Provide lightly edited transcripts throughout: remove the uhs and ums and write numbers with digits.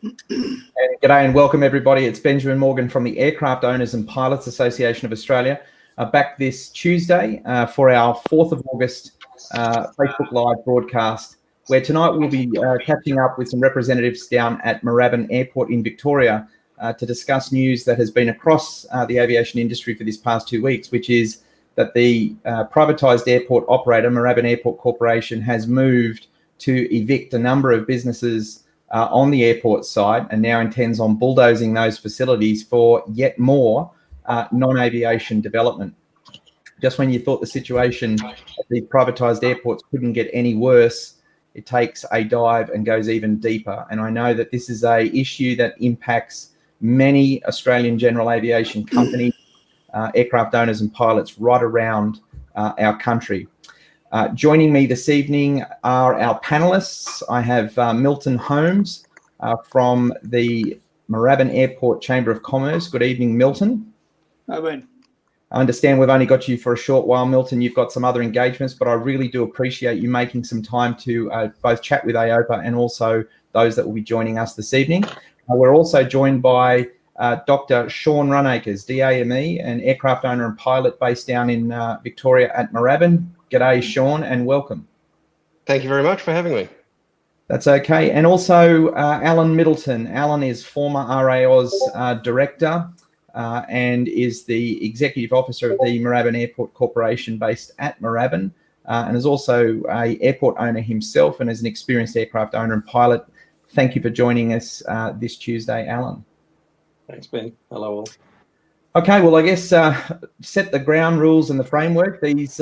And g'day and welcome everybody. It's Benjamin Morgan from the Aircraft Owners and Pilots Association of Australia, back this Tuesday for our 4th of August Facebook Live broadcast, where tonight we'll be catching up with some representatives down at Moorabbin Airport in Victoria to discuss news that has been across the aviation industry for this past 2 weeks, which is that the privatised airport operator, Moorabbin Airport Corporation, has moved to evict a number of businesses on the airport site and now intends on bulldozing those facilities for yet more non-aviation development. Just when you thought the situation at the privatised airports couldn't get any worse, it takes a dive and goes even deeper. And I know that this is an issue that impacts many Australian general aviation companies, aircraft owners and pilots right around our country. Joining me this evening are our panelists. I have Milton Holmes from the Moorabbin Airport Chamber of Commerce. Good evening, Milton. Hi, Ben. I understand we've only got you for a short while, Milton. You've got some other engagements, but I really do appreciate you making some time to both chat with AOPA and also those that will be joining us this evening. We're also joined by Dr. Sean Runacres, DAME, an aircraft owner and pilot based down in Victoria at Moorabbin. G'day, Sean, and welcome. Thank you very much for having me. That's okay. And also Allan Middleton. Allan is former RAOS director and is the executive officer of the Moorabbin Airport Corporation based at Moorabbin, and is also an airport owner himself and is an experienced aircraft owner and pilot. Thank you for joining us this Tuesday, Allan. Thanks, Ben. Hello all. Okay, well, I guess set the ground rules and the framework. These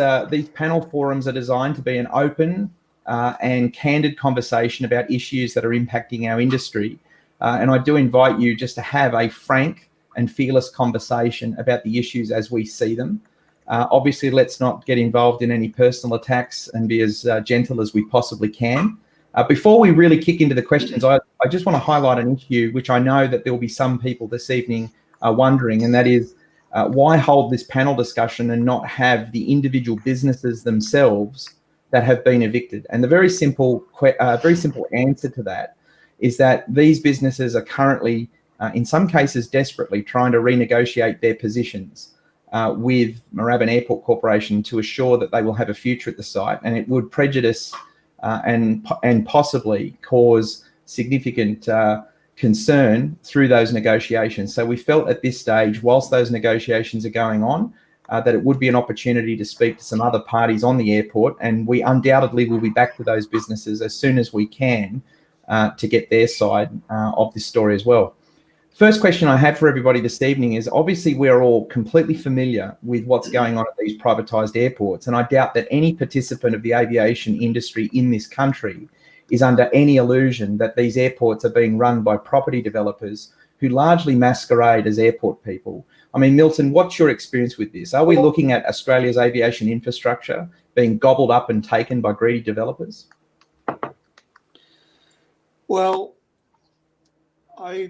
panel forums are designed to be an open and candid conversation about issues that are impacting our industry. And I do invite you just to have a frank and fearless conversation about the issues as we see them. Obviously, let's not get involved in any personal attacks and be as gentle as we possibly can. Before we really kick into the questions, I just want to highlight an issue which I know that there will be some people this evening wondering, and that is why hold this panel discussion and not have the individual businesses themselves that have been evicted? And the very simple answer to that is that these businesses are currently, in some cases, desperately trying to renegotiate their positions with Moorabbin Airport Corporation to assure that they will have a future at the site, and it would prejudice and possibly cause significant concern through those negotiations. So we felt at this stage, whilst those negotiations are going on, that it would be an opportunity to speak to some other parties on the airport, and we undoubtedly will be back to those businesses as soon as we can to get their side of this story as well. First question I have for everybody this evening is, obviously we're all completely familiar with what's going on at these privatised airports, and I doubt that any participant of the aviation industry in this country is under any illusion that these airports are being run by property developers who largely masquerade as airport people. I mean, Milton, what's your experience with this? Are we looking at Australia's aviation infrastructure being gobbled up and taken by greedy developers? Well, I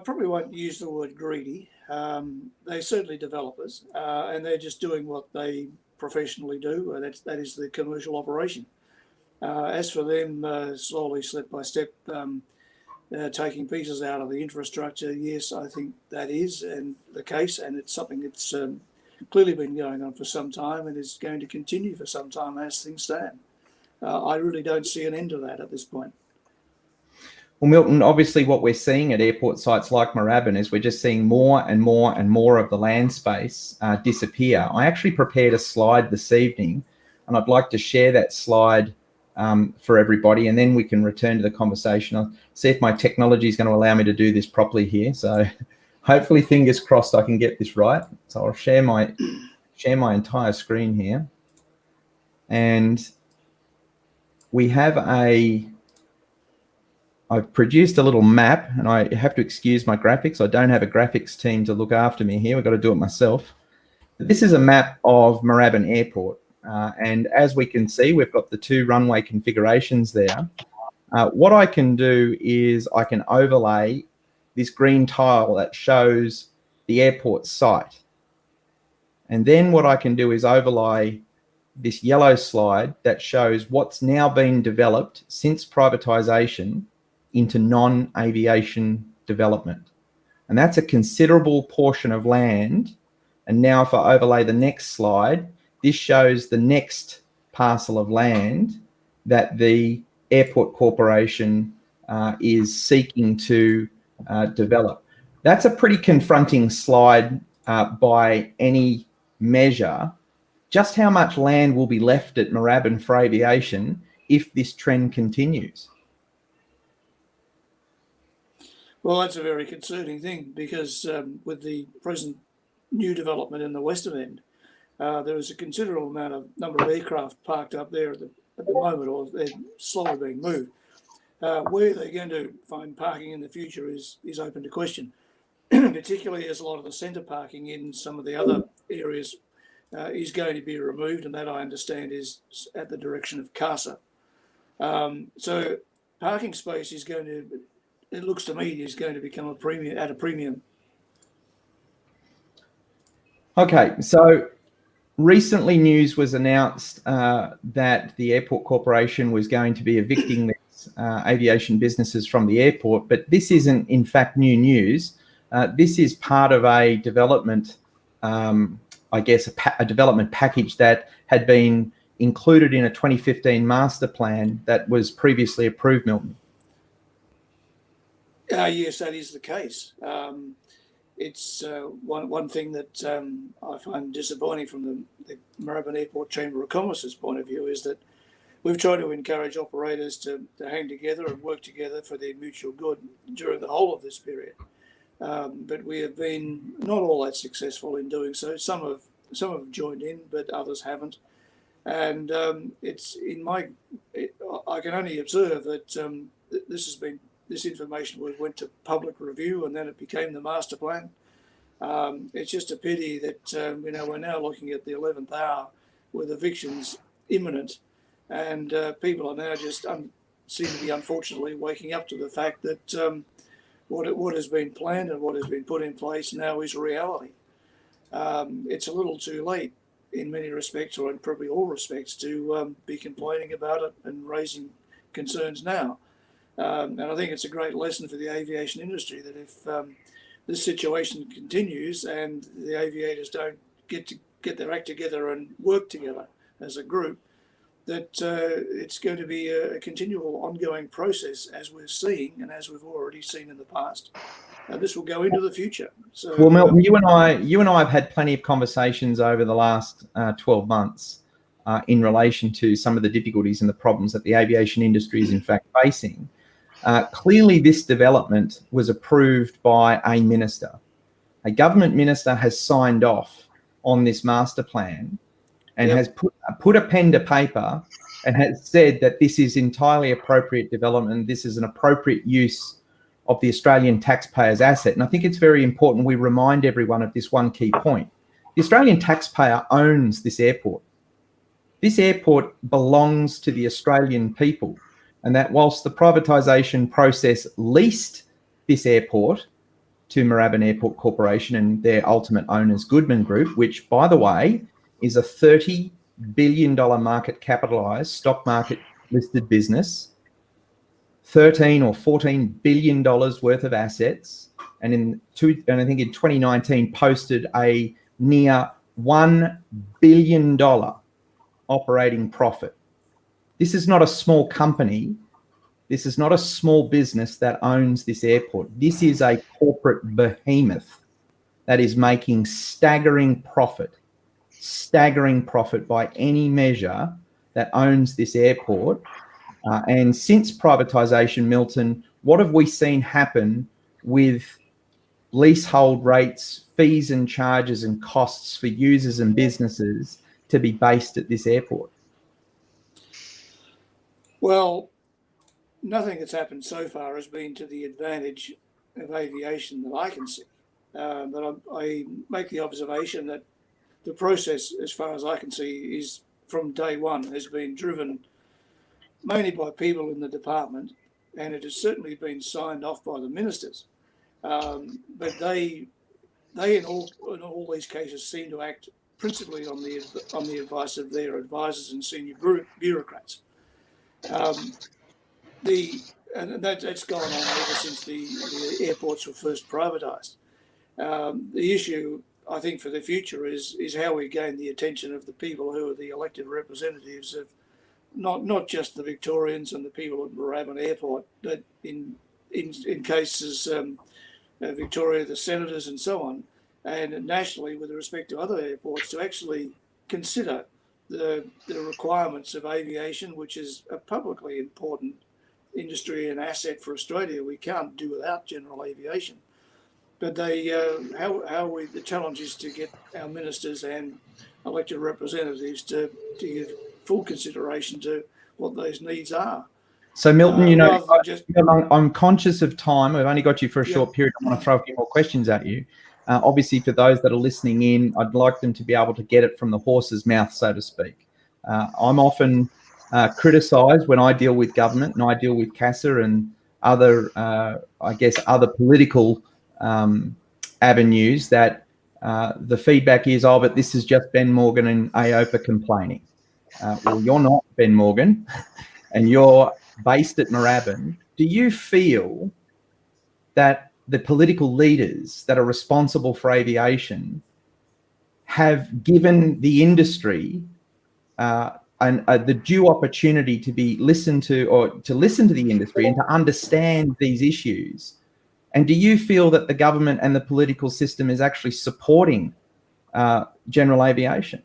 probably won't use the word greedy. They're certainly developers, and they're just doing what they professionally do, and that is the commercial operation. As for them slowly, step by step, taking pieces out of the infrastructure, yes, I think that is the case, and it's something that's clearly been going on for some time and is going to continue for some time as things stand. I really don't see an end to that at this point. Well, Milton, obviously what we're seeing at airport sites like Moorabbin is we're just seeing more and more and more of the land space disappear. I actually prepared a slide this evening, and I'd like to share that slide for everybody, and then we can return to the conversation. I'll see if my technology is going to allow me to do this properly here. So hopefully, fingers crossed, I can get this right. So I'll share my entire screen here, and we have I've produced a little map, and I have to excuse my graphics. I don't have a graphics team to look after me here. We've got to do it myself. This is a map of Moorabbin Airport. And as we can see, we've got the two runway configurations there. What I can do is I can overlay this green tile that shows the airport site. And then what I can do is overlay this yellow slide that shows what's now been developed since privatisation into non-aviation development. And that's a considerable portion of land. And now if I overlay the next slide, this shows the next parcel of land that the Airport Corporation is seeking to develop. That's a pretty confronting slide by any measure. Just how much land will be left at Moorabbin for aviation if this trend continues? Well, that's a very concerning thing, because with the present new development in the western end, there is a considerable number of aircraft parked up there at the moment, or they're slowly being moved. Where they're going to find parking in the future is open to question, particularly as a lot of the centre parking in some of the other areas is going to be removed, and that, I understand, is at the direction of CASA. So parking space is going to, it looks to me, is going to become at a premium. Okay, so recently news was announced that the Airport Corporation was going to be evicting these aviation businesses from the airport, but this isn't in fact new news. This is part of a development, I guess, a development package that had been included in a 2015 master plan that was previously approved, Milton. Yes, that is the case. It's one thing that I find disappointing from the Moorabbin Airport Chamber of Commerce's point of view is that we've tried to encourage operators to hang together and work together for their mutual good during the whole of this period. But we have been not all that successful in doing so. Some have joined in, but others haven't. And I can only observe that this information went to public review, and then it became the master plan. It's just a pity that we're now looking at the 11th hour with evictions imminent, and people are now just seem to be unfortunately waking up to the fact that what has been planned and what has been put in place now is reality. It's a little too late in many respects, or in probably all respects, to be complaining about it and raising concerns now. And I think it's a great lesson for the aviation industry that if this situation continues and the aviators don't get their act together and work together as a group, that it's going to be a continual ongoing process, as we're seeing and as we've already seen in the past. This will go into the future. So, well, Milton, you and I have had plenty of conversations over the last 12 months in relation to some of the difficulties and the problems that the aviation industry is in fact facing. Clearly, this development was approved by a minister. A government minister has signed off on this master plan and has put a pen to paper and has said that this is entirely appropriate development. This is an appropriate use of the Australian taxpayer's asset. And I think it's very important we remind everyone of this one key point. The Australian taxpayer owns this airport. This airport belongs to the Australian people. And that whilst the privatisation process leased this airport to Moorabbin Airport Corporation and their ultimate owners, Goodman Group, which, by the way, is a $30 billion market capitalised, stock market listed business, 13 or $14 billion worth of assets, and I think in 2019 posted a near $1 billion operating profit. This is not a small company. This is not a small business that owns this airport. This is a corporate behemoth that is making staggering profit by any measure, that owns this airport. And since privatisation, Milton, what have we seen happen with leasehold rates, fees and charges and costs for users and businesses to be based at this airport? Well, nothing that's happened so far has been to the advantage of aviation that I can see. But I make the observation that the process, as far as I can see, is from day one has been driven mainly by people in the department, and it has certainly been signed off by the ministers. But they in all these cases seem to act principally on the advice of their advisors and senior bureaucrats. and that's gone on ever since the airports were first privatised. The issue, I think, for the future is how we gain the attention of the people who are the elected representatives of not just the Victorians and the people at Moorabbin Airport, but in cases Victoria, the senators and so on, and nationally with respect to other airports, to actually consider the requirements of aviation, which is a publicly important industry and asset for Australia. We can't do without general aviation. But the challenge is to get our ministers and elected representatives to give full consideration to what those needs are. So Milton, just, I'm conscious of time. I've only got you for a short period. I want to throw a few more questions at you. Obviously, for those that are listening in, I'd like them to be able to get it from the horse's mouth, so to speak. I'm often criticised when I deal with government and I deal with CASA and other, other political avenues that the feedback is, oh, but this is just Ben Morgan and AOPA complaining. Well, you're not Ben Morgan and you're based at Moorabbin. Do you feel that the political leaders that are responsible for aviation have given the industry the due opportunity to be listened to, or to listen to the industry and to understand these issues? And do you feel that the government and the political system is actually supporting general aviation?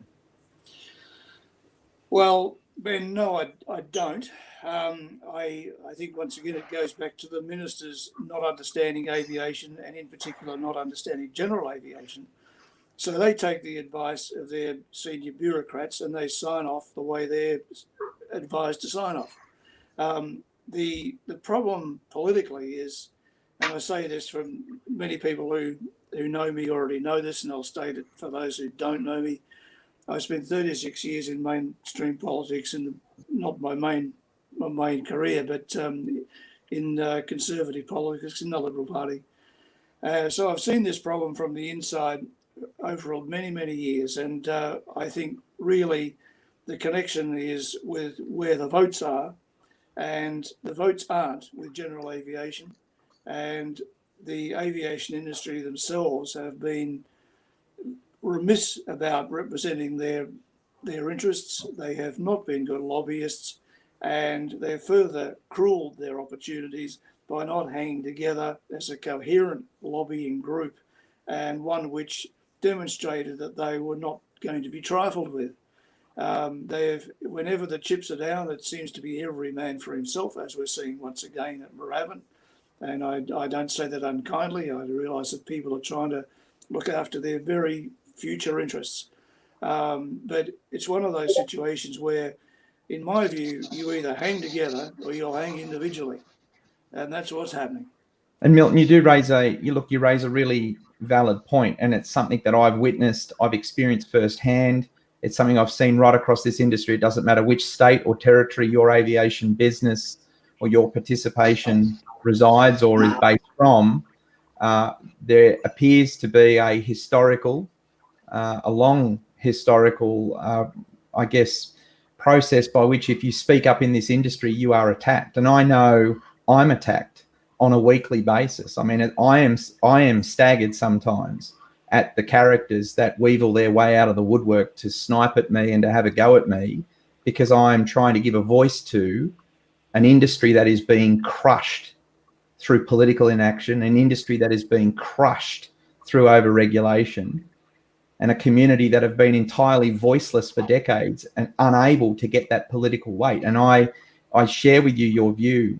Well, Ben, no, I don't. I think once again it goes back to the ministers not understanding aviation, and in particular not understanding general aviation. So they take the advice of their senior bureaucrats and they sign off the way they're advised to sign off. The problem politically is, and I say this from many people who know me already know this, and I'll state it for those who don't know me. I spent 36 years in mainstream politics, and not my main career, but in conservative politics in the Liberal Party. So I've seen this problem from the inside over many years, and I think really the connection is with where the votes are, and the votes aren't with general aviation, and the aviation industry themselves have been remiss about representing their interests. They have not been good lobbyists, and they've further cruelled their opportunities by not hanging together as a coherent lobbying group, and one which demonstrated that they were not going to be trifled with. Whenever the chips are down, it seems to be every man for himself, as we're seeing once again at Moorabbin. And I don't say that unkindly. I realise that people are trying to look after their very future interests. But it's one of those situations where, in my view, you either hang together or you'll hang individually. And that's what's happening. And Milton, you raise a really valid point, and it's something that I've witnessed, I've experienced firsthand. It's something I've seen right across this industry. It doesn't matter which state or territory your aviation business or your participation resides or is based from. There appears to be a long historical, process by which, if you speak up in this industry, you are attacked. And I know I'm attacked on a weekly basis. I mean, I am staggered sometimes at the characters that weevil their way out of the woodwork to snipe at me and to have a go at me, because I'm trying to give a voice to an industry that is being crushed through political inaction, an industry that is being crushed through over-regulation, and a community that have been entirely voiceless for decades and unable to get that political weight. And I share with you your view,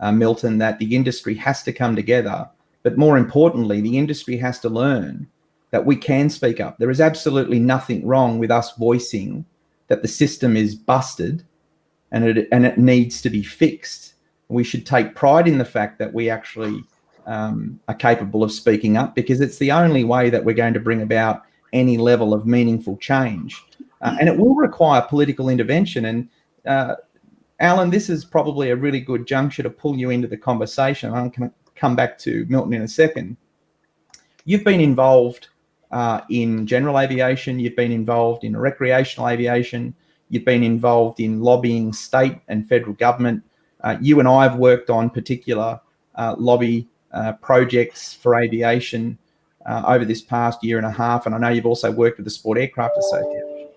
Milton, that the industry has to come together, but more importantly, the industry has to learn that we can speak up. There is absolutely nothing wrong with us voicing that the system is busted and it needs to be fixed. We should take pride in the fact that we actually are capable of speaking up, because it's the only way that we're going to bring about any level of meaningful change. And it will require political intervention. And Allan, this is probably a really good juncture to pull you into the conversation. I'm going to come back to Milton in a second. You've been involved in general aviation. You've been involved in recreational aviation. You've been involved in lobbying state and federal government You and I have worked on particular lobby projects for aviation over this past year and a half, and I know you've also worked with the Sport Aircraft Association.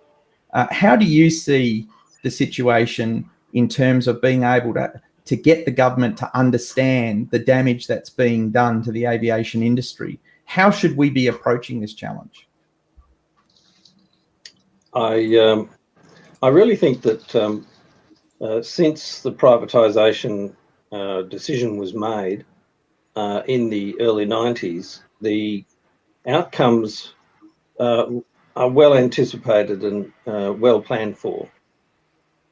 How do you see the situation in terms of being able to get the government to understand the damage that's being done to the aviation industry? How should we be approaching this challenge? I really think that since the privatisation decision was made in the early 90s, the outcomes are well anticipated and well planned for.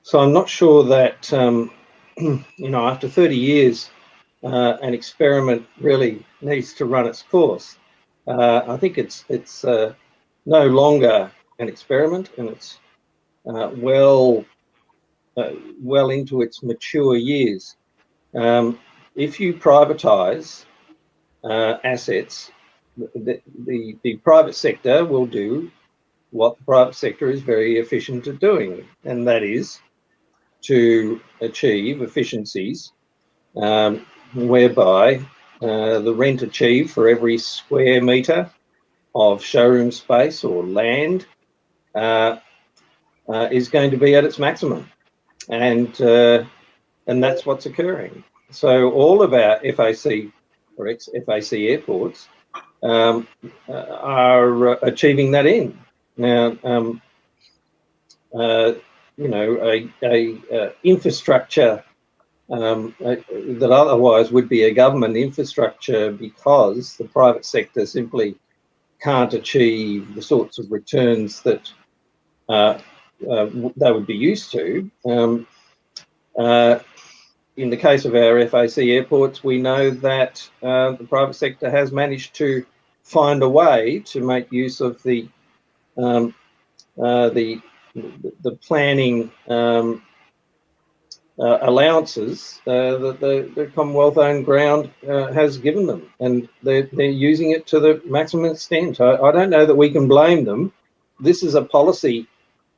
So I'm not sure that, after 30 years, an experiment really needs to run its course. I think it's no longer an experiment, and it's well into its mature years. If you privatise assets, the private sector will do what the private sector is very efficient at doing, and that is to achieve efficiencies whereby the rent achieved for every square metre of showroom space or land is going to be at its maximum, and that's what's occurring. So all of our FAC or ex-FAC airports are achieving that end. Now, infrastructure that otherwise would be a government infrastructure, because the private sector simply can't achieve the sorts of returns that they would be used to. In the case of our FAC airports, we know that the private sector has managed to find a way to make use of the planning allowances that the Commonwealth-owned ground has given them, and they're using it to the maximum extent. I don't know that we can blame them. This is a policy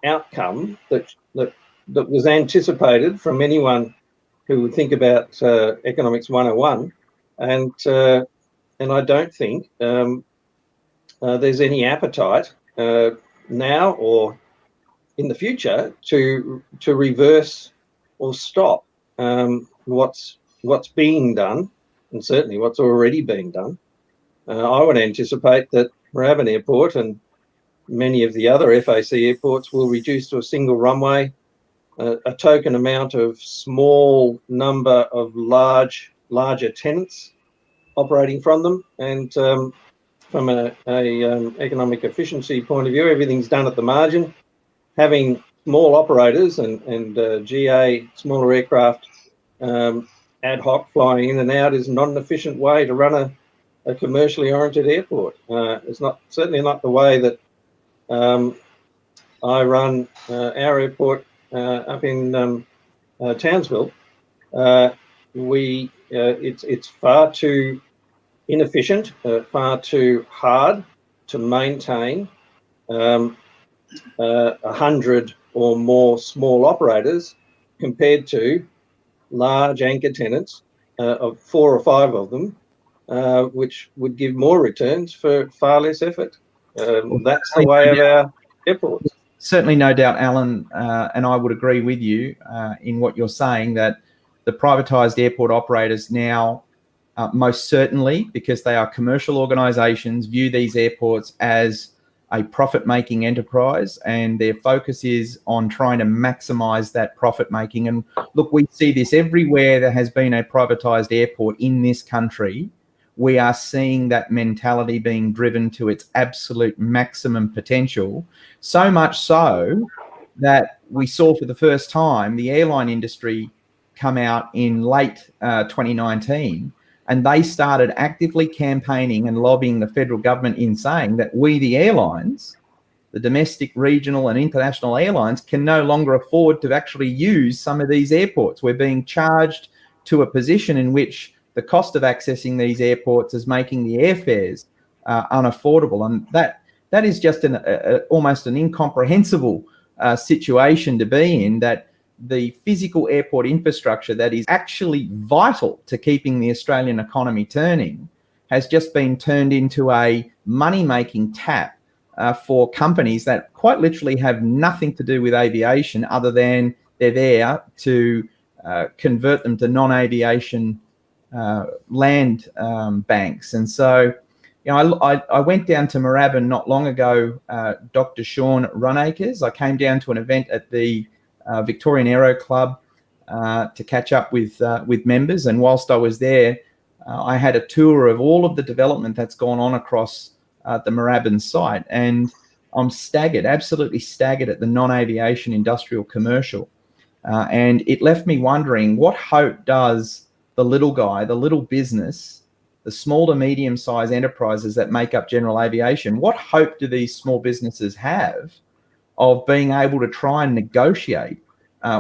outcome that was anticipated from anyone who would think about economics 101, and I don't think there's any appetite now or in the future to reverse or stop what's being done, and certainly what's already being done. I would anticipate that Moorabbin Airport and many of the other FAC airports will reduce to a single runway, a token amount of small number of larger tenants operating from them, and from a economic efficiency point of view, everything's done at the margin. Having small operators and GA, smaller aircraft, ad hoc flying in and out is not an efficient way to run a commercially oriented airport. It's certainly not the way that I run our airport up in Townsville. It's far too inefficient, far too hard to maintain 100 or more small operators compared to large anchor tenants of 4 or 5 of them, which would give more returns for far less effort. That's the way of our airports. Certainly, no doubt, Allan, and I would agree with you in what you're saying, that the privatised airport operators now, most certainly, because they are commercial organisations, view these airports as a profit-making enterprise, and their focus is on trying to maximise that profit-making. And look, we see this everywhere there has been a privatised airport in this country. We are seeing that mentality being driven to its absolute maximum potential, so much so that we saw for the first time the airline industry come out in late 2019, and they started actively campaigning and lobbying the federal government in saying that we, the airlines, the domestic, regional and international airlines, can no longer afford to actually use some of these airports. We're being charged to a position in which the cost of accessing these airports is making the airfares unaffordable. And that is just almost an incomprehensible situation to be in, that the physical airport infrastructure that is actually vital to keeping the Australian economy turning has just been turned into a money-making tap for companies that quite literally have nothing to do with aviation other than they're there to convert them to non-aviation land banks. And so, you know, I went down to Moorabbin not long ago, Dr. Sean Runacres. I came down to an event at the Victorian Aero Club to catch up with members. And whilst I was there, I had a tour of all of the development that's gone on across the Moorabbin site. And I'm staggered, absolutely staggered at the non-aviation industrial commercial. And it left me wondering, what hope does the little guy, the little business, the small to medium-sized enterprises that make up general aviation, what hope do these small businesses have of being able to try and negotiate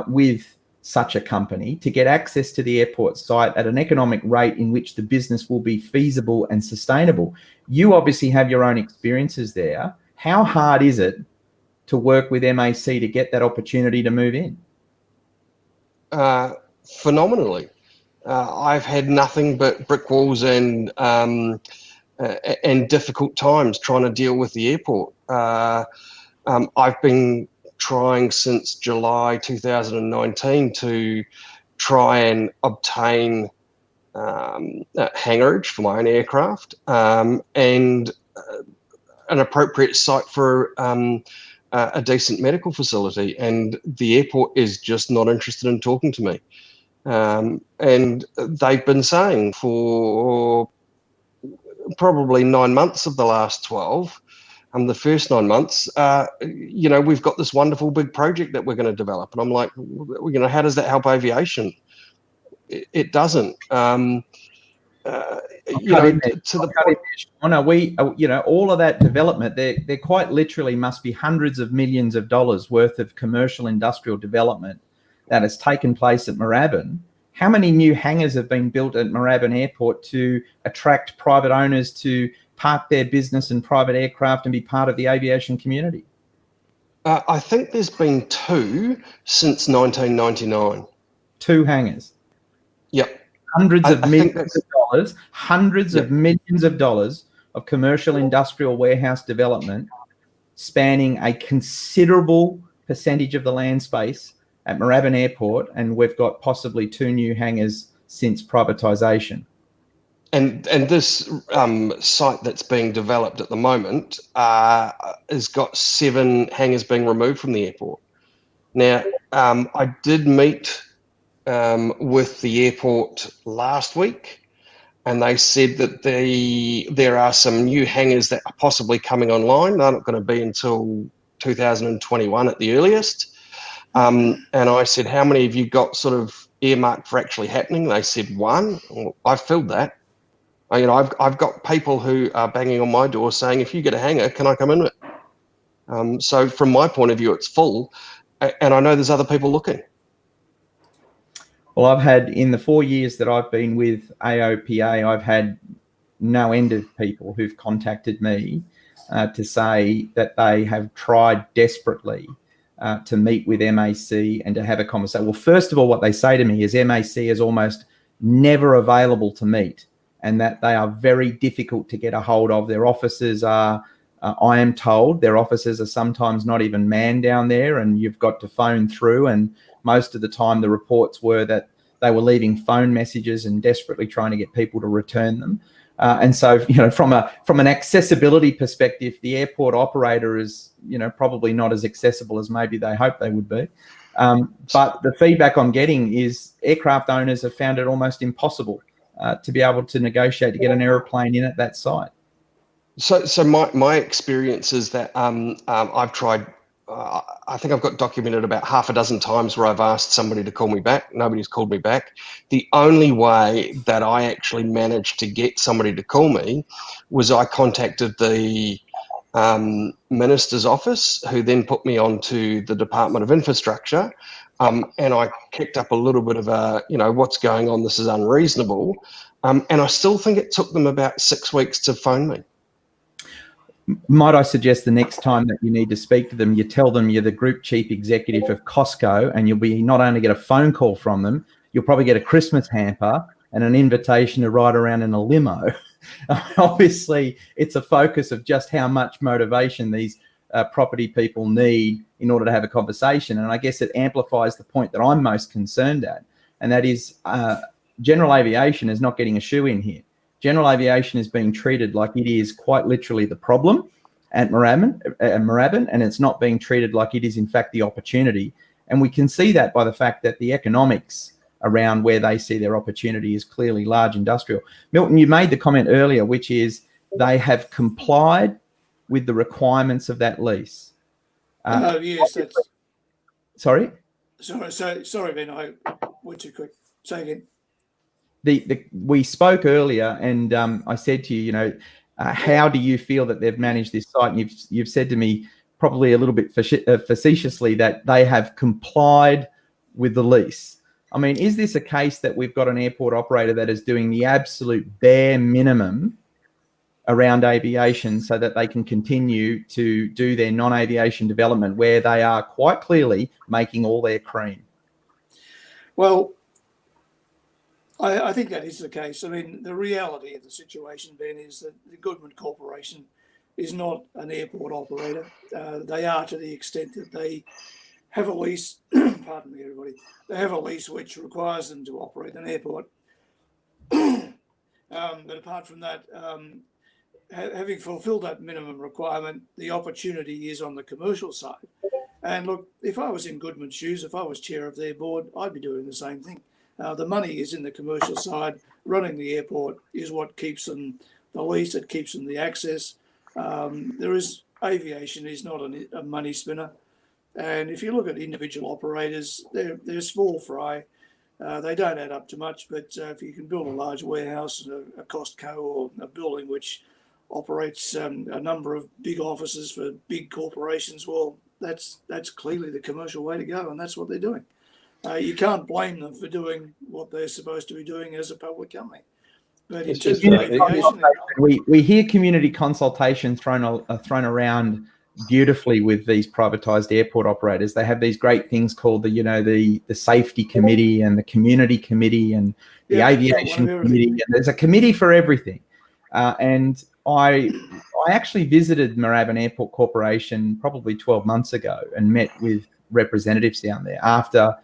with such a company to get access to the airport site at an economic rate in which the business will be feasible and sustainable? You obviously have your own experiences there. How hard is it to work with MAC to get that opportunity to move in? Phenomenally. I've had nothing but brick walls and difficult times trying to deal with the airport. I've been trying since July 2019 to try and obtain hangarage for my own aircraft and an appropriate site for a decent medical facility, and the airport is just not interested in talking to me. And they've been saying for probably 9 months of the last 12, the first 9 months, you know, we've got this wonderful big project that we're going to develop. And I'm like, you know, how does that help aviation? It doesn't. You know, to the point. Oh no, you know, all of that development, there quite literally must be hundreds of millions of dollars worth of commercial industrial development that has taken place at Moorabbin. How many new hangars have been built at Moorabbin Airport to attract private owners to park their business and private aircraft and be part of the aviation community? I think there's been 2 since 1999. 2 hangars. Yep. Hundreds of millions of dollars, hundreds of millions of dollars of commercial industrial warehouse development spanning a considerable percentage of the land space at Moorabbin Airport, and we've got possibly 2 new hangars since privatisation. And this site that's being developed at the moment has got 7 hangars being removed from the airport. Now, I did meet with the airport last week, and they said that there are some new hangars that are possibly coming online. They're not going to be until 2021 at the earliest. And I said, how many have you got sort of earmarked for actually happening? They said 1. Well, I filled that. You know, I've got people who are banging on my door saying, if you get a hangar, can I come in it? So from my point of view, it's full, and I know there's other people looking. Well, I've had, in the 4 years that I've been with AOPA, I've had no end of people who've contacted me to say that they have tried desperately to meet with MAC and to have a conversation. Well, first of all, what they say to me is MAC is almost never available to meet, and that they are very difficult to get a hold of. Their offices are, I am told, their offices are sometimes not even manned down there, and you've got to phone through. And most of the time the reports were that they were leaving phone messages and desperately trying to get people to return them. And so, you know, from an accessibility perspective, the airport operator is, you know, probably not as accessible as maybe they hoped they would be. But the feedback I'm getting is aircraft owners have found it almost impossible to be able to negotiate to get an aeroplane in at that site. So my experience is that I've tried. I think I've got documented about half a dozen times where I've asked somebody to call me back. Nobody's called me back. The only way that I actually managed to get somebody to call me was I contacted the minister's office, who then put me onto the Department of Infrastructure, and I kicked up a little bit of a, you know, what's going on? This is unreasonable. And I still think it took them about 6 weeks to phone me. Might I suggest the next time that you need to speak to them, you tell them you're the group chief executive of Costco, and you'll be not only get a phone call from them, you'll probably get a Christmas hamper and an invitation to ride around in a limo. Obviously, it's a focus of just how much motivation these property people need in order to have a conversation. And I guess it amplifies the point that I'm most concerned at, and that is general aviation is not getting a shoe in here. General aviation is being treated like it is quite literally the problem at Moorabbin, and it's not being treated like it is in fact the opportunity. And we can see that by the fact that the economics around where they see their opportunity is clearly large industrial. Milton, you made the comment earlier, which is they have complied with the requirements of that lease. Yes, that's... Sorry? Sorry, Ben, I went too quick. Say again. We spoke earlier, and I said to you, how do you feel that they've managed this site? And you've said to me, probably a little bit facetiously, that they have complied with the lease. I mean, is this a case that we've got an airport operator that is doing the absolute bare minimum around aviation so that they can continue to do their non-aviation development where they are quite clearly making all their cream? Well, I think that is the case. I mean, the reality of the situation, Ben, is that the Goodman Corporation is not an airport operator. They are, to the extent that they have a lease, pardon me, everybody, they have a lease which requires them to operate an airport. But apart from that, having fulfilled that minimum requirement, the opportunity is on the commercial side. And look, if I was in Goodman's shoes, if I was chair of their board, I'd be doing the same thing. The money is in the commercial side. Running the airport is what keeps them the lease, it keeps them the access. Aviation is not a money spinner. And if you look at individual operators, they're small fry. They don't add up to much, but if you can build a large warehouse, a Costco, or a building which operates a number of big offices for big corporations, well, that's clearly the commercial way to go, and that's what they're doing. You can't blame them for doing what they're supposed to be doing as a public company. But in terms of aviation, we hear community consultation thrown around beautifully with these privatised airport operators. They have these great things called the safety committee and the community committee and the aviation committee. And there's a committee for everything. And I actually visited Moorabbin Airport Corporation probably 12 months ago and met with representatives down there after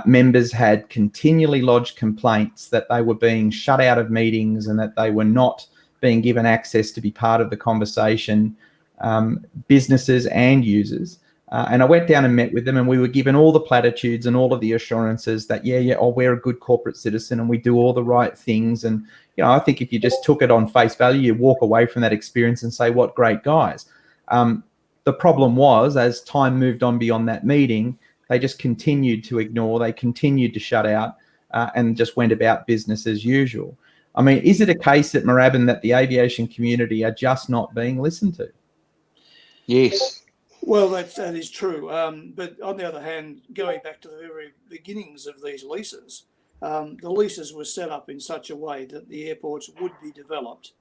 members had continually lodged complaints that they were being shut out of meetings and that they were not being given access to be part of the conversation, businesses and users. And I went down and met with them, and we were given all the platitudes and all of the assurances that, we're a good corporate citizen and we do all the right things. And, I think if you just took it on face value, you walk away from that experience and say, what great guys. The problem was, as time moved on beyond that meeting, they just continued to ignore, they continued to shut out and just went about business as usual. I mean, is it a case at Moorabbin that the aviation community are just not being listened to? Yes. Well, that is true. But on the other hand, going back to the very beginnings of these leases, the leases were set up in such a way that the airports would be developed,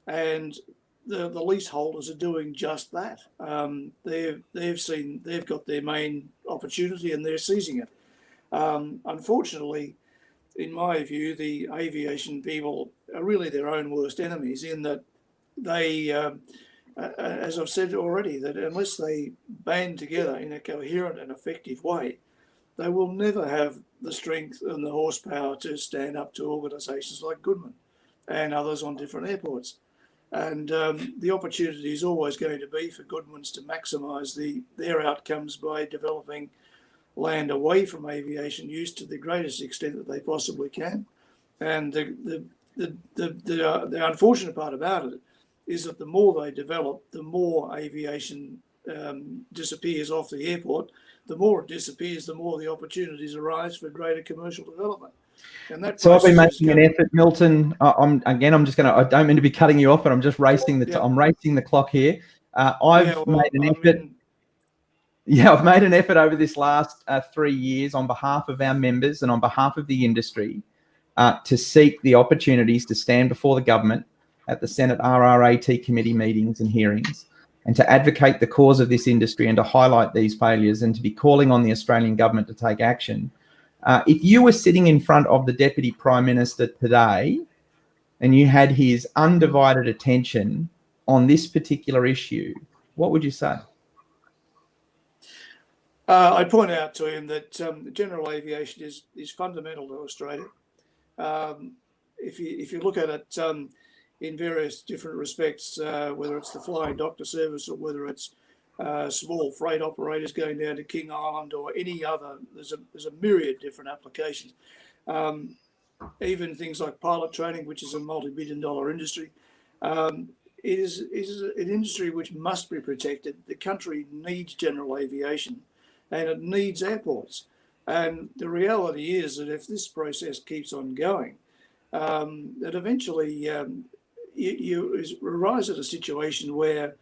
and the leaseholders are doing just that. They've got their main opportunity and they're seizing it. Unfortunately, in my view, the aviation people are really their own worst enemies, in that they, as I've said already, that unless they band together in a coherent and effective way, they will never have the strength and the horsepower to stand up to organisations like Goodman and others on different airports. And the opportunity is always going to be for Goodmans to maximise their outcomes by developing land away from aviation use to the greatest extent that they possibly can. And the unfortunate part about it is that the more they develop, the more aviation disappears off the airport. The more it disappears, the more the opportunities arise for greater commercial development. And that so I've been making an effort, Milton. I don't mean to be cutting you off, but I'm just racing I'm racing the clock here. I've made an effort over this last 3 years on behalf of our members and on behalf of the industry to seek the opportunities to stand before the government at the Senate RRAT committee meetings and hearings, and to advocate the cause of this industry and to highlight these failures and to be calling on the Australian government to take action. If you were sitting in front of the Deputy Prime Minister today and you had his undivided attention on this particular issue, what would you say? I'd point out to him that general aviation is fundamental to Australia. If you look at it in various different respects, whether it's the flying doctor service or whether it's small freight operators going down to King Island or any other, there's a myriad of different applications. Even things like pilot training, which is a multi-billion-dollar industry, it is an industry which must be protected. The country needs general aviation, and it needs airports. And the reality is that if this process keeps on going, that eventually you arise at a situation where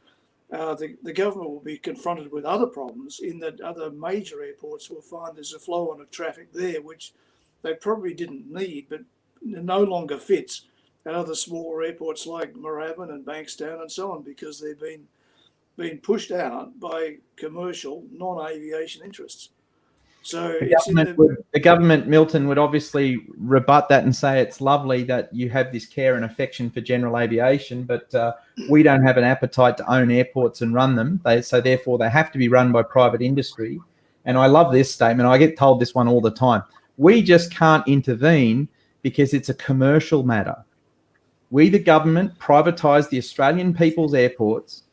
the government will be confronted with other problems, in that other major airports will find there's a flow on of traffic there which they probably didn't need, but no longer fits at other smaller airports like Moorabbin and Bankstown and so on, because they've been pushed out by commercial non-aviation interests. So the government, Milton, would obviously rebut that and say it's lovely that you have this care and affection for general aviation, but we don't have an appetite to own airports and run them. So therefore they have to be run by private industry. And I love this statement. I get told this one all the time. We just can't intervene because it's a commercial matter. We, the government, privatise the Australian people's airports.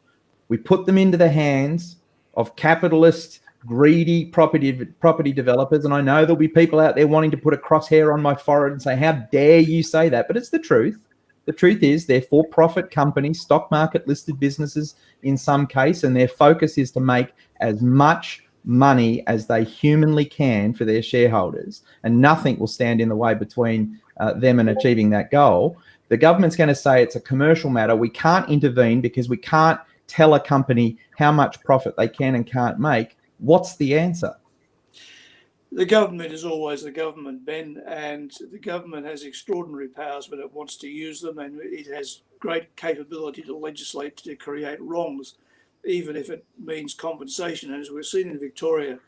We put them into the hands of capitalist, greedy property developers. And I know there'll be people out there wanting to put a crosshair on my forehead and say, how dare you say that? But it's the truth. The truth is they're for-profit companies, stock market listed businesses in some case, and their focus is to make as much money as they humanly can for their shareholders, and nothing will stand in the way between them and achieving that goal. The government's going to say it's a commercial matter. We can't intervene because we can't tell a company how much profit they can and can't make. What's the answer? The government is always the government, Ben, and the government has extraordinary powers when it wants to use them, and it has great capability to legislate to create wrongs, even if it means compensation. And as we've seen in Victoria,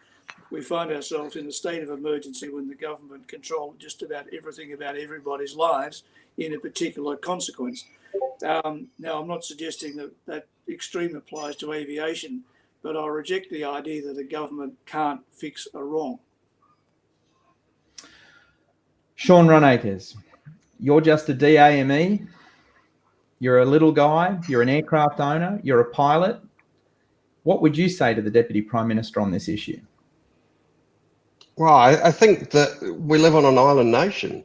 we find ourselves in a state of emergency when the government controls just about everything about everybody's lives in a particular consequence. Now, I'm not suggesting that that extreme applies to aviation, but I reject the idea that the government can't fix a wrong. Sean Runacres, you're just a DAME. You're a little guy. You're an aircraft owner. You're a pilot. What would you say to the Deputy Prime Minister on this issue? Well, I think that we live on an island nation.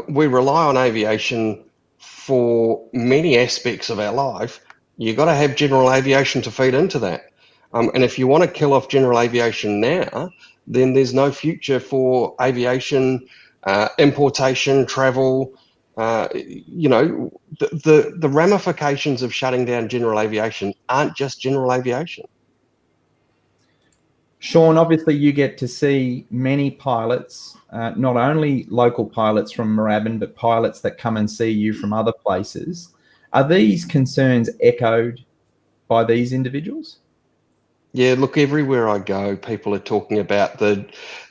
We rely on aviation for many aspects of our life. You've got to have general aviation to feed into that. And if you want to kill off general aviation now, then there's no future for aviation, importation, travel. You know, the ramifications of shutting down general aviation aren't just general aviation. Sean, obviously you get to see many pilots, not only local pilots from Moorabbin, but pilots that come and see you from other places. Are these concerns echoed by these individuals? Yeah, look, everywhere I go, people are talking about the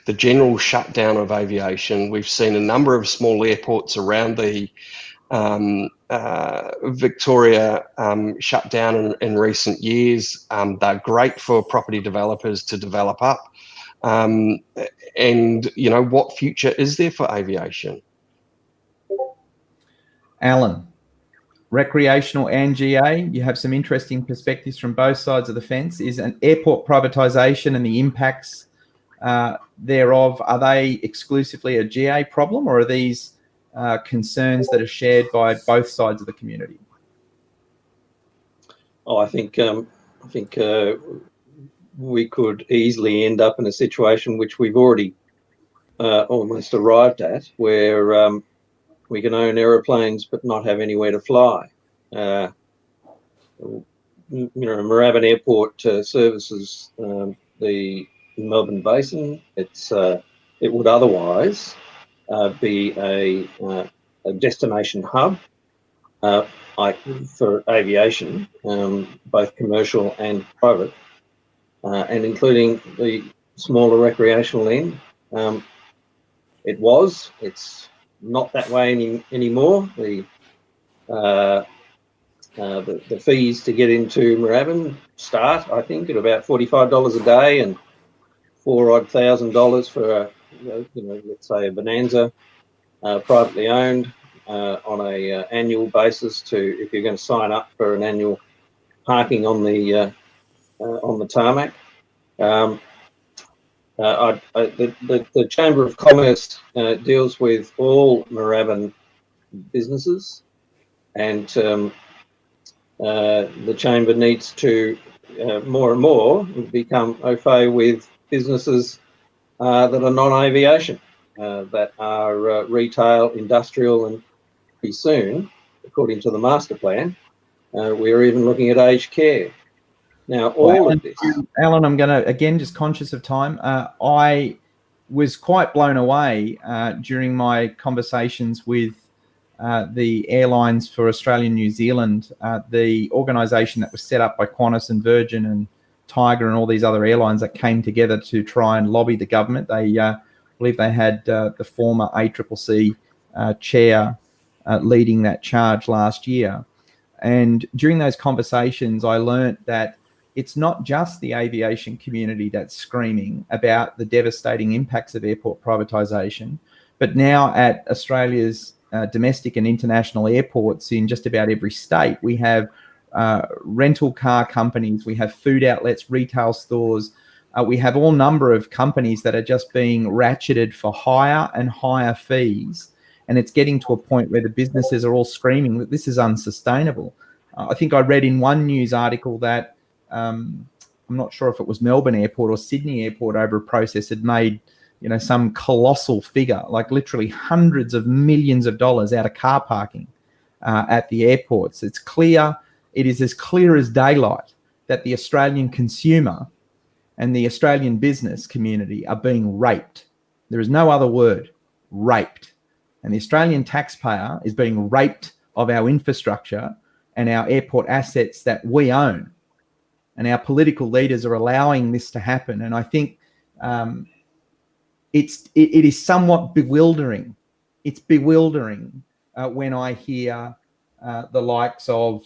general shutdown of aviation. We've seen a number of small airports around the Victoria shut down in recent years. They're great for property developers to develop up. And, you know, what future is there for aviation? Allan, recreational and GA, you have some interesting perspectives from both sides of the fence. Is an airport privatisation and the impacts thereof, are they exclusively a GA problem, or are these concerns that are shared by both sides of the community? Oh, I think we could easily end up in a situation which we've already almost arrived at, where we can own aeroplanes but not have anywhere to fly. You know, Moorabbin Airport services the Melbourne Basin. It would otherwise be a destination hub for aviation, both commercial and private, and including the smaller recreational end. It's not that way anymore. The fees to get into Moorabbin start, I think, at about $45 a day, and $4,000 for let's say a Bonanza, privately owned, on a annual basis. If you're going to sign up for an annual parking on the tarmac. The Chamber of Commerce deals with all Moorabbin businesses, and the Chamber needs to more and more become au fait with businesses that are non-aviation, that are retail, industrial, and pretty soon, according to the master plan, we're even looking at aged care. Now, all of this... Alan, I'm going to, again, just conscious of time, I was quite blown away during my conversations with the Airlines for Australia and New Zealand, the organisation that was set up by Qantas and Virgin and Tiger and all these other airlines that came together to try and lobby the government. They believe they had the former ACCC chair leading that charge last year. And during those conversations, I learnt that it's not just the aviation community that's screaming about the devastating impacts of airport privatisation, but now at Australia's domestic and international airports in just about every state, we have rental car companies, we have food outlets, retail stores, we have all number of companies that are just being ratcheted for higher and higher fees. And it's getting to a point where the businesses are all screaming that this is unsustainable. I think I read in one news article that I'm not sure if it was Melbourne Airport or Sydney Airport over a process had made, some colossal figure, like literally hundreds of millions of dollars out of car parking at the airports. It's clear, it is as clear as daylight that the Australian consumer and the Australian business community are being raped. There is no other word, raped. And the Australian taxpayer is being raped of our infrastructure and our airport assets that we own. And our political leaders are allowing this to happen. And I think it is somewhat bewildering. It's bewildering when I hear the likes of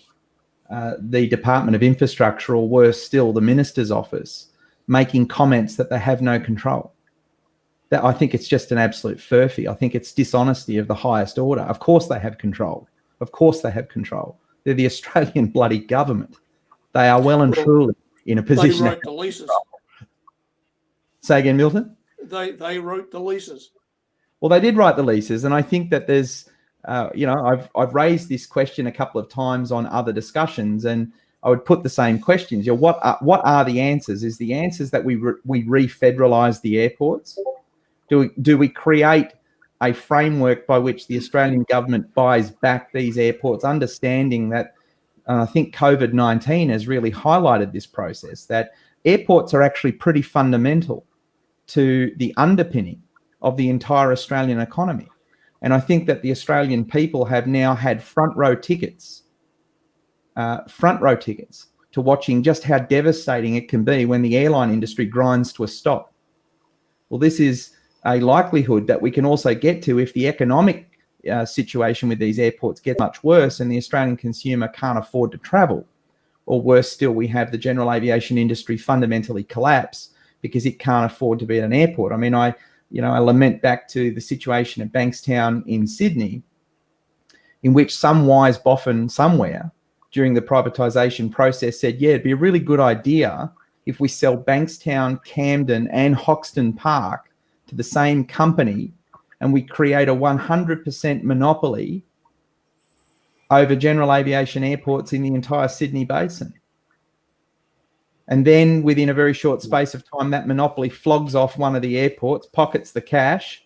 the Department of Infrastructure, or worse still, the Minister's Office, making comments that they have no control. That, I think it's just an absolute furphy. I think it's dishonesty of the highest order. Of course they have control. Of course they have control. They're the Australian bloody government. They are well and truly in a position. They wrote the leases. Say again, Milton? They wrote the leases. Well, they did write the leases, and I think that there's, I've raised this question a couple of times on other discussions, and I would put the same questions. What are the answers? Is the answers that we re-federalise the airports? Do we create a framework by which the Australian government buys back these airports, understanding that I think COVID-19 has really highlighted this process, that airports are actually pretty fundamental to the underpinning of the entire Australian economy. And I think that the Australian people have now had front row tickets to watching just how devastating it can be when the airline industry grinds to a stop. Well, this is a likelihood that we can also get to if the economic situation with these airports gets much worse and the Australian consumer can't afford to travel. Or worse still, we have the general aviation industry fundamentally collapse because it can't afford to be at an airport. I mean, I lament back to the situation at Bankstown in Sydney, in which some wise boffin somewhere during the privatisation process said, yeah, it'd be a really good idea if we sell Bankstown, Camden and Hoxton Park to the same company and we create a 100% monopoly over general aviation airports in the entire Sydney basin. And then within a very short space of time, that monopoly flogs off one of the airports, pockets the cash,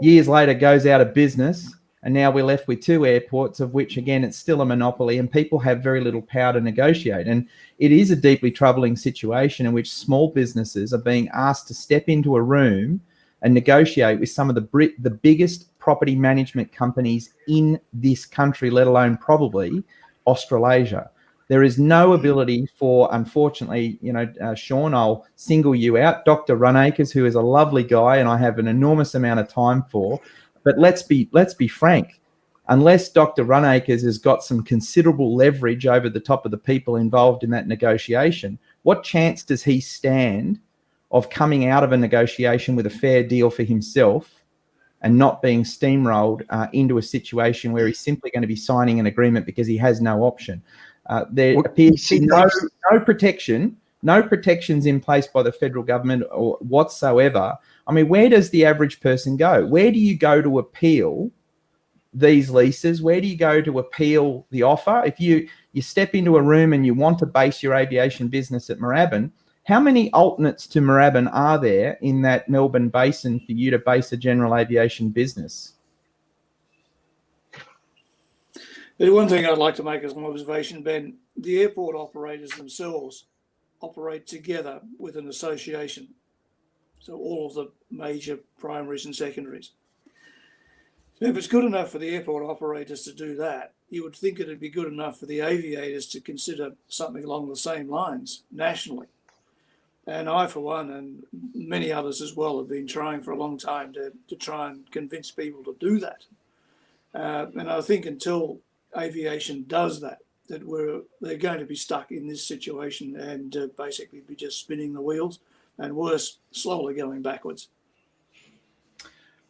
years later goes out of business, and now we're left with two airports, of which, again, it's still a monopoly, and people have very little power to negotiate. And it is a deeply troubling situation in which small businesses are being asked to step into a room and negotiate with some of the biggest property management companies in this country, let alone probably Australasia. There is no ability for, unfortunately, Sean, I'll single you out, Dr. Runacres, who is a lovely guy and I have an enormous amount of time for. But let's be frank. Unless Dr. Runacres has got some considerable leverage over the top of the people involved in that negotiation, what chance does he stand of coming out of a negotiation with a fair deal for himself and not being steamrolled into a situation where he's simply going to be signing an agreement because he has no option? There appears to be no protections in place by the federal government or whatsoever. I mean, where does the average person go? Where do you go to appeal these leases? Where do you go to appeal the offer? If you step into a room and you want to base your aviation business at Moorabbin, how many alternates to Moorabbin are there in that Melbourne basin for you to base a general aviation business? The one thing I'd like to make as an observation, Ben, the airport operators themselves operate together with an association. So all of the major primaries and secondaries. So if it's good enough for the airport operators to do that, you would think it'd be good enough for the aviators to consider something along the same lines nationally. And I, for one, and many others as well, have been trying for a long time to try and convince people to do that. And I think until aviation does that they're going to be stuck in this situation and basically be just spinning the wheels and worse, slowly going backwards.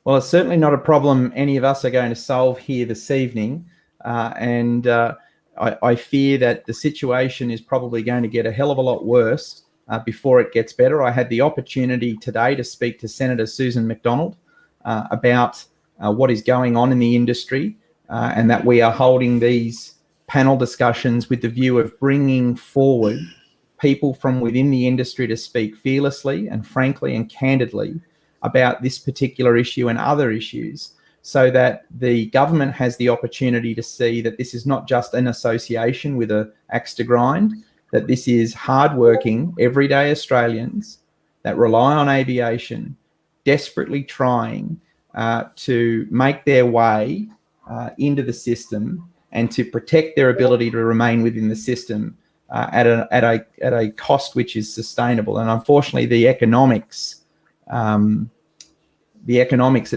Well, it's certainly not a problem any of us are going to solve here this evening. I fear that the situation is probably going to get a hell of a lot worse before it gets better. I had the opportunity today to speak to Senator Susan McDonald about what is going on in the industry and that we are holding these panel discussions with the view of bringing forward people from within the industry to speak fearlessly and frankly and candidly about this particular issue and other issues, so that the government has the opportunity to see that this is not just an association with an axe to grind, that this is hardworking, everyday Australians that rely on aviation, desperately trying to make their way into the system and to protect their ability to remain within the system at a cost which is sustainable. And unfortunately, the economics at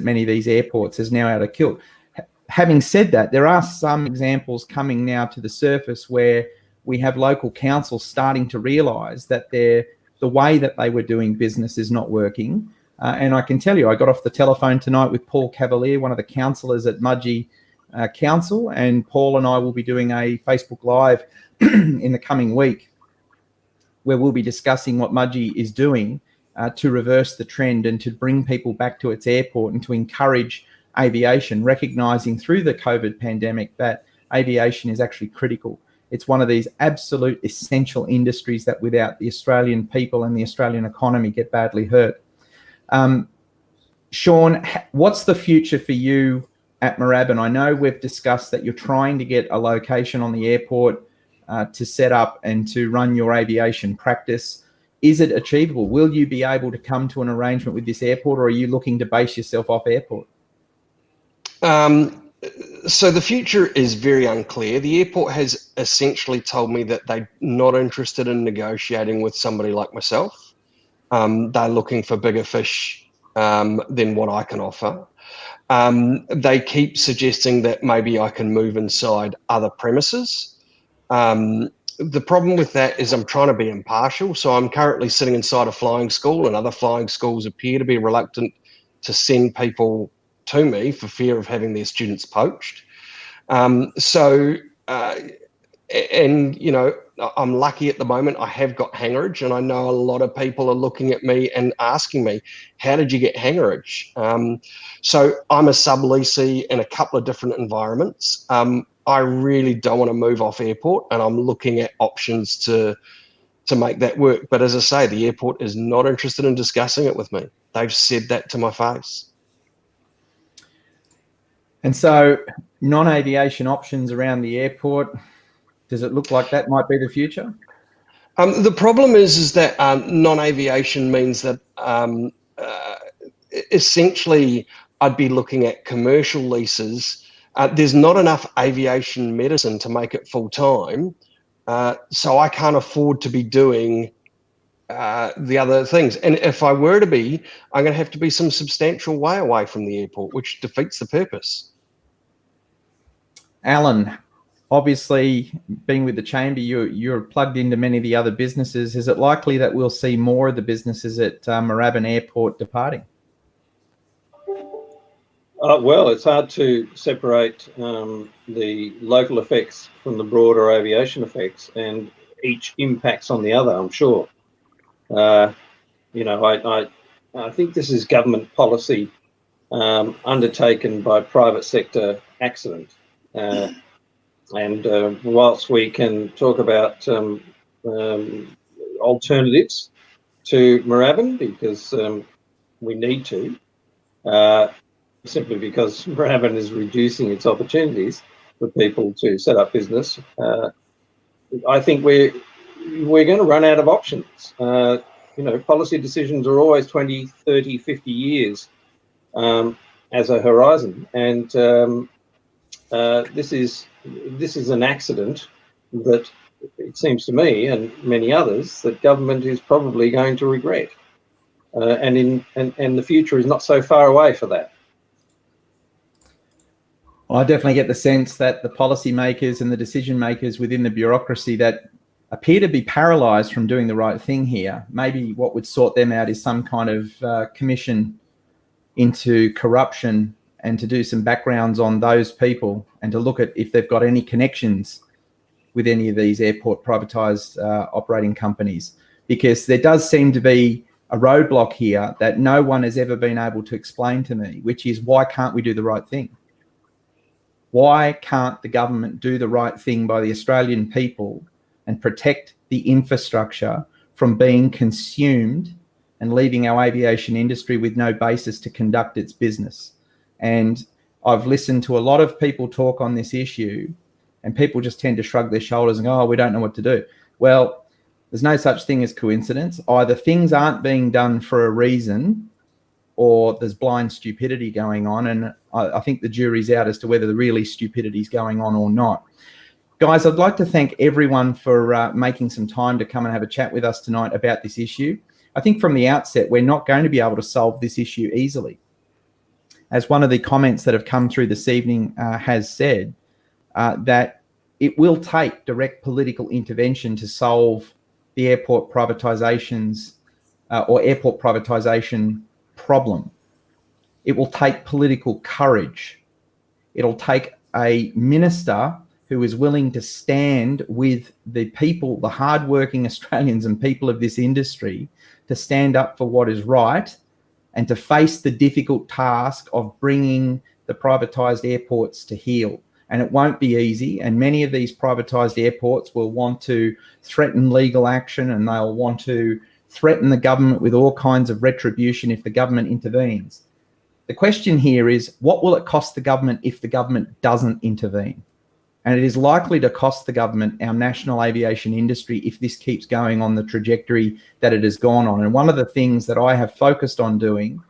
many of these airports is now out of kilt. Having said that, there are some examples coming now to the surface where we have local councils starting to realise that the way that they were doing business is not working. And I can tell you, I got off the telephone tonight with Paul Cavalier, one of the councillors at Mudgee Council, and Paul and I will be doing a Facebook Live in the coming week where we'll be discussing what Mudgee is doing to reverse the trend and to bring people back to its airport and to encourage aviation, recognising through the COVID pandemic that aviation is actually critical. It's one of these absolute essential industries that without the Australian people and the Australian economy get badly hurt. Sean, what's the future for you at Moorabbin? I know we've discussed that you're trying to get a location on the airport to set up and to run your aviation practice. Is it achievable? Will you be able to come to an arrangement with this airport, or are you looking to base yourself off airport? So the future is very unclear. The airport has essentially told me that they're not interested in negotiating with somebody like myself. They're looking for bigger fish than what I can offer. They keep suggesting that maybe I can move inside other premises. The problem with that is I'm trying to be impartial. So I'm currently sitting inside a flying school, and other flying schools appear to be reluctant to send people to me for fear of having their students poached. And, you know, I'm lucky at the moment. I have got hangarage, and I know a lot of people are looking at me and asking me, how did you get hangarage? So I'm a subleasee in a couple of different environments. I really don't want to move off airport, and I'm looking at options to make that work. But as I say, the airport is not interested in discussing it with me. They've said that to my face. And so non-aviation options around the airport, does it look like that might be the future? The problem is that non-aviation means that essentially I'd be looking at commercial leases. There's not enough aviation medicine to make it full time, so I can't afford to be doing the other things. And if I were to be, I'm going to have to be some substantial way away from the airport, which defeats the purpose. Allan, obviously being with the chamber, you're plugged into many of the other businesses. Is it likely that we'll see more of the businesses at Moorabbin Airport departing? Well, it's hard to separate the local effects from the broader aviation effects, and each impacts on the other, I'm sure. You know, I think this is government policy undertaken by private sector accident. And whilst we can talk about alternatives to Moorabbin, because we need to, simply because Moorabbin is reducing its opportunities for people to set up business, I think we're going to run out of options. You know, policy decisions are always 20, 30, 50 years as a horizon, and this is an accident that it seems to me and many others that government is probably going to regret, and the future is not so far away for that. Well, I definitely get the sense that the policymakers and the decision makers within the bureaucracy that appear to be paralysed from doing the right thing here. Maybe what would sort them out is some kind of commission into corruption, and to do some backgrounds on those people and to look at if they've got any connections with any of these airport privatised operating companies. Because there does seem to be a roadblock here that no one has ever been able to explain to me, which is, why can't we do the right thing? Why can't the government do the right thing by the Australian people and protect the infrastructure from being consumed and leaving our aviation industry with no basis to conduct its business? And I've listened to a lot of people talk on this issue, and people just tend to shrug their shoulders and go, oh, we don't know what to do. Well, there's no such thing as coincidence. Either things aren't being done for a reason, or there's blind stupidity going on. And I think the jury's out as to whether the really stupidity is going on or not. Guys, I'd like to thank everyone for making some time to come and have a chat with us tonight about this issue. I think from the outset, we're not going to be able to solve this issue easily. As one of the comments that have come through this evening has said, that it will take direct political intervention to solve the airport privatisations or airport privatisation problem. It will take political courage. It'll take a minister who is willing to stand with the people, the hardworking Australians and people of this industry, to stand up for what is right and to face the difficult task of bringing the privatised airports to heel. And it won't be easy. And many of these privatised airports will want to threaten legal action, and they'll want to threaten the government with all kinds of retribution if the government intervenes. The question here is, what will it cost the government if the government doesn't intervene? And it is likely to cost the government, our national aviation industry, if this keeps going on the trajectory that it has gone on. And one of the things that I have focused on doing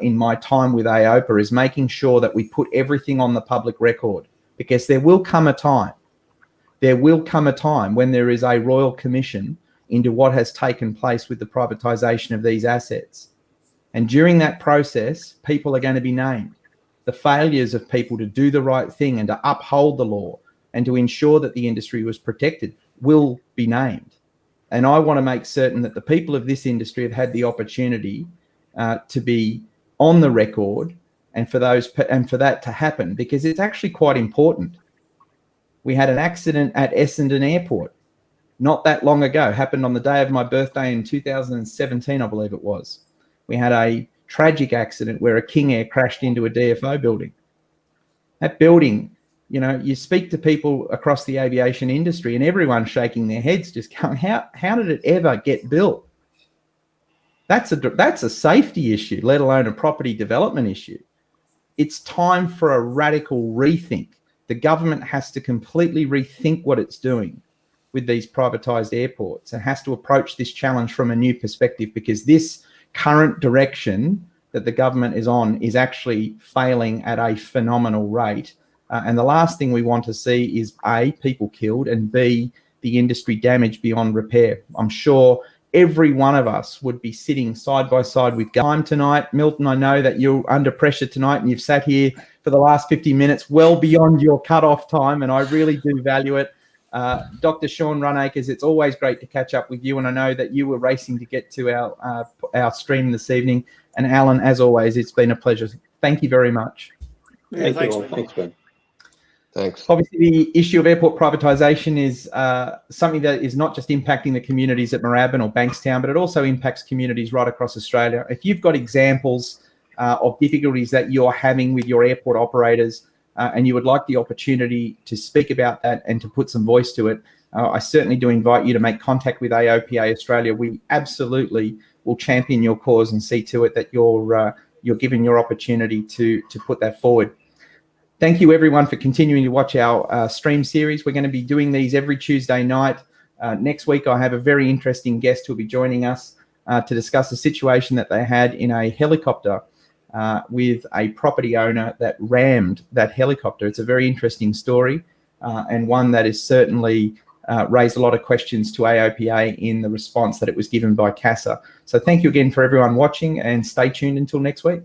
in my time with AOPA is making sure that we put everything on the public record, because there will come a time when there is a royal commission into what has taken place with the privatisation of these assets. And during that process, people are going to be named. The failures of people to do the right thing and to uphold the law and to ensure that the industry was protected will be named. And I want to make certain that the people of this industry have had the opportunity to be on the record, and for that to happen, because it's actually quite important. We had an accident at Essendon Airport not that long ago, happened on the day of my birthday in 2017, I believe it was. We had a tragic accident where a King Air crashed into a DFO building. That building, you know, you speak to people across the aviation industry and everyone's shaking their heads, just going, how did it ever get built? That's a safety issue, let alone a property development issue. It's time for a radical rethink. The government has to completely rethink what it's doing with these privatised airports and has to approach this challenge from a new perspective, because this current direction that the government is on is actually failing at a phenomenal rate. And the last thing we want to see is A, people killed, and B, the industry damaged beyond repair. I'm sure every one of us would be sitting side by side with time tonight. Milton, I know that you're under pressure tonight and you've sat here for the last 50 minutes well beyond your cut-off time, and I really do value it. Dr. Sean Runacres, it's always great to catch up with you, and I know that you were racing to get to our stream this evening. And Allan, as always, it's been a pleasure. Thank you very much. Yeah, Thanks, Ben. Thanks, Ben. Thanks. Obviously, the issue of airport privatisation is something that is not just impacting the communities at Moorabbin or Bankstown, but it also impacts communities right across Australia. If you've got examples of difficulties that you're having with your airport operators and you would like the opportunity to speak about that and to put some voice to it, I certainly do invite you to make contact with AOPA Australia. We absolutely will champion your cause and see to it that you're given your opportunity to put that forward. Thank you, everyone, for continuing to watch our stream series. We're going to be doing these every Tuesday night. Next week, I have a very interesting guest who will be joining us to discuss the situation that they had in a helicopter with a property owner that rammed that helicopter. It's a very interesting story and one that is certainly raised a lot of questions to AOPA in the response that it was given by CASA. So thank you again for everyone watching, and stay tuned until next week.